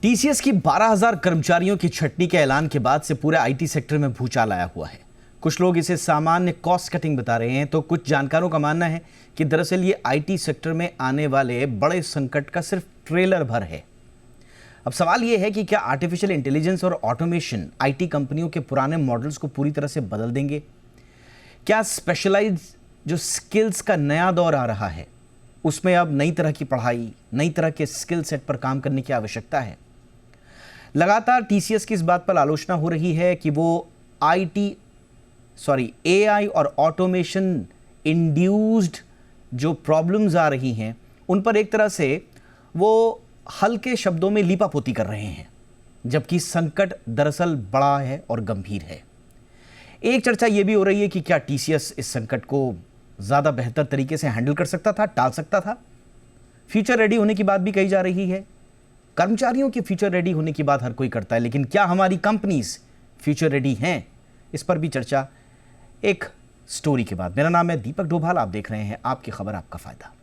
TCS की 12,000 कर्मचारियों की छटनी के ऐलान के बाद से पूरे आईटी सेक्टर में भूचाल आया हुआ है। कुछ लोग इसे सामान्य कॉस्ट कटिंग बता रहे हैं, तो कुछ जानकारों का मानना है कि दरअसल ये आईटी सेक्टर में आने वाले बड़े संकट का सिर्फ ट्रेलर भर है। अब सवाल ये है कि क्या आर्टिफिशियल इंटेलिजेंस और ऑटोमेशन आईटी कंपनियों के पुराने मॉडल्स को पूरी तरह से बदल देंगे? क्या स्पेशलाइज जो स्किल्स का नया दौर आ रहा है उसमें अब नई तरह की पढ़ाई, नई तरह के स्किल सेट पर काम करने की आवश्यकता है? लगातार टीसीएस की इस बात पर आलोचना हो रही है कि वो एआई और ऑटोमेशन इंड्यूस्ड जो प्रॉब्लम्स आ रही हैं उन पर एक तरह से वो हल्के शब्दों में लीपापोती कर रहे हैं, जबकि संकट दरअसल बड़ा है और गंभीर है। एक चर्चा ये भी हो रही है कि क्या टीसीएस इस संकट को ज़्यादा बेहतर तरीके से हैंडल कर सकता था, टाल सकता था। फ्यूचर रेडी होने की बात भी कही जा रही है। कर्मचारियों के फ्यूचर रेडी होने की बात हर कोई करता है, लेकिन क्या हमारी कंपनीज फ्यूचर रेडी हैं? इस पर भी चर्चा एक स्टोरी के बाद। मेरा नाम है दीपक डोभाल, आप देख रहे हैं आपकी खबर आपका फायदा।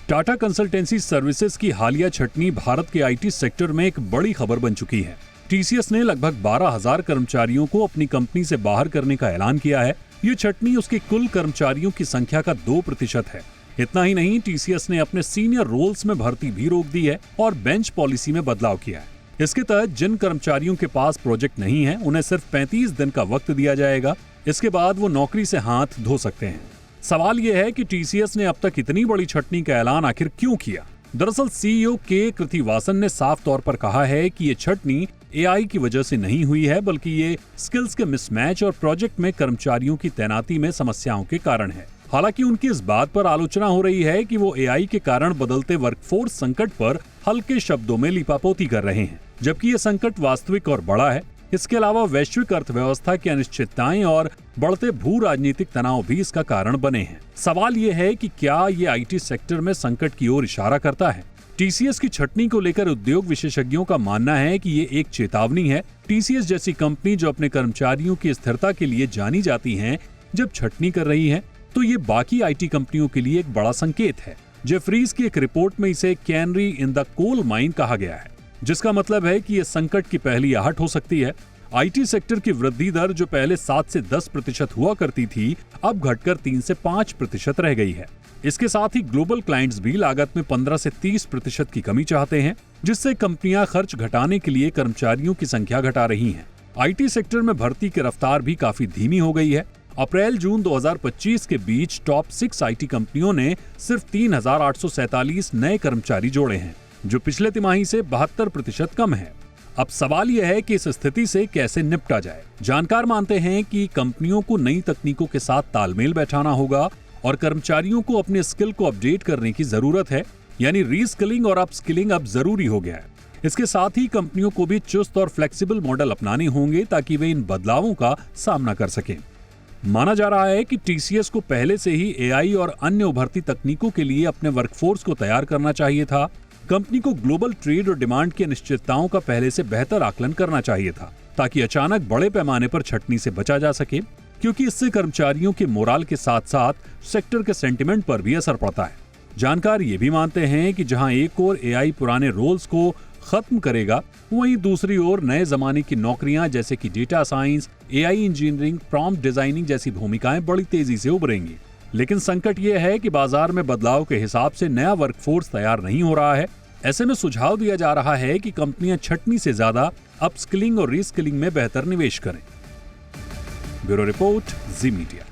टाटा कंसल्टेंसी सर्विसेज की हालिया छटनी भारत के आईटी सेक्टर में एक बड़ी खबर बन चुकी है। टीसीएस ने लगभग 12,000 कर्मचारियों को अपनी कंपनी से बाहर करने का ऐलान किया है। ये छटनी उसके कुल कर्मचारियों की संख्या का 2% है। इतना ही नहीं, टीसीएस ने अपने सीनियर रोल्स में भर्ती भी रोक दी है और बेंच पॉलिसी में बदलाव किया है। इसके तहत जिन कर्मचारियों के पास प्रोजेक्ट नहीं है उन्हें सिर्फ 35 दिन का वक्त दिया जाएगा। इसके बाद वो नौकरी से हाथ धो सकते हैं। सवाल यह है कि टीसीएस ने अब तक इतनी बड़ी छटनी का ऐलान आखिर क्यों किया? दरअसल सीईओ के कृतिवासन ने साफ तौर पर कहा है कि ये छटनी एआई की वजह से नहीं हुई है, बल्कि ये स्किल्स के मिसमैच और प्रोजेक्ट में कर्मचारियों की तैनाती में समस्याओं के कारण है। हालांकि उनकी इस बात पर आलोचना हो रही है कि वो एआई के कारण बदलते वर्कफोर्स संकट पर हल्के शब्दों में लीपापोती कर रहे हैं, जबकि ये संकट वास्तविक और बड़ा है। इसके अलावा वैश्विक अर्थव्यवस्था की अनिश्चितताएं और बढ़ते भू राजनीतिक तनाव भी इसका कारण बने हैं। सवाल ये है कि क्या ये आईटी सेक्टर में संकट की ओर इशारा करता है? टीसीएस की छटनी को लेकर उद्योग विशेषज्ञों का मानना है कि ये एक चेतावनी है। टीसीएस जैसी कंपनी जो अपने कर्मचारियों की स्थिरता के लिए जानी जाती है, जब छटनी कर रही है तो ये बाकी आईटी कंपनियों के लिए एक बड़ा संकेत है। जेफरीज की एक रिपोर्ट में इसे canary in the coal mine कहा गया है, जिसका मतलब है कि यह संकट की पहली आहट हो सकती है। आईटी सेक्टर की वृद्धि दर जो पहले 7 से 10% हुआ करती थी, अब घटकर 3 से 5% रह गई है। इसके साथ ही ग्लोबल क्लाइंट्स भी लागत में 15 से 30% की कमी चाहते हैं, जिससे कंपनियां खर्च घटाने के लिए कर्मचारियों की संख्या घटा रही हैं। आईटी सेक्टर में भर्ती की रफ्तार भी काफी धीमी हो गई है। अप्रैल-जून 2025 के बीच टॉप 6 आईटी कंपनियों ने सिर्फ 3,847 नए कर्मचारी जोड़े हैं, जो पिछले तिमाही से 72% कम है। अब सवाल यह है कि इस स्थिति से कैसे निपटा जाए। जानकार मानते हैं कि कंपनियों को नई तकनीकों के साथ तालमेल बैठाना होगा और कर्मचारियों को अपने स्किल को अपडेट करने की जरूरत है, यानी रीस्किलिंग और अपस्किलिंग अब जरूरी हो गया है। इसके साथ ही कंपनियों को भी चुस्त और फ्लेक्सिबल मॉडल अपनाने होंगे ताकि वे इन बदलावों का सामना कर सकें। माना जा रहा है कि टीसीएस को पहले से ही एआई और अन्य उभरती तकनीकों के लिए अपने वर्कफोर्स को तैयार करना चाहिए था। कंपनी को ग्लोबल ट्रेड और डिमांड की अनिश्चितताओं का पहले से बेहतर आकलन करना चाहिए था, ताकि अचानक बड़े पैमाने पर छटनी से बचा जा सके, क्योंकि इससे कर्मचारियों के मोराल के साथ साथ सेक्टर के सेंटिमेंट पर भी असर पड़ता है। जानकार ये भी मानते हैं कि जहां एक ओर एआई पुराने रोल्स को खत्म करेगा, वहीं दूसरी ओर नए जमाने की नौकरियां जैसे कि data science, AI engineering, prompt designing जैसी भूमिकाएं बड़ी तेजी से उभरेंगी। लेकिन संकट यह है कि बाजार में बदलाव के हिसाब से नया वर्कफोर्स तैयार नहीं हो रहा है। ऐसे में सुझाव दिया जा रहा है कि कंपनियां छटनी से ज्यादा अपस्किलिंग और रीस्किलिंग में बेहतर निवेश करें। ब्यूरो रिपोर्ट, जी मीडिया।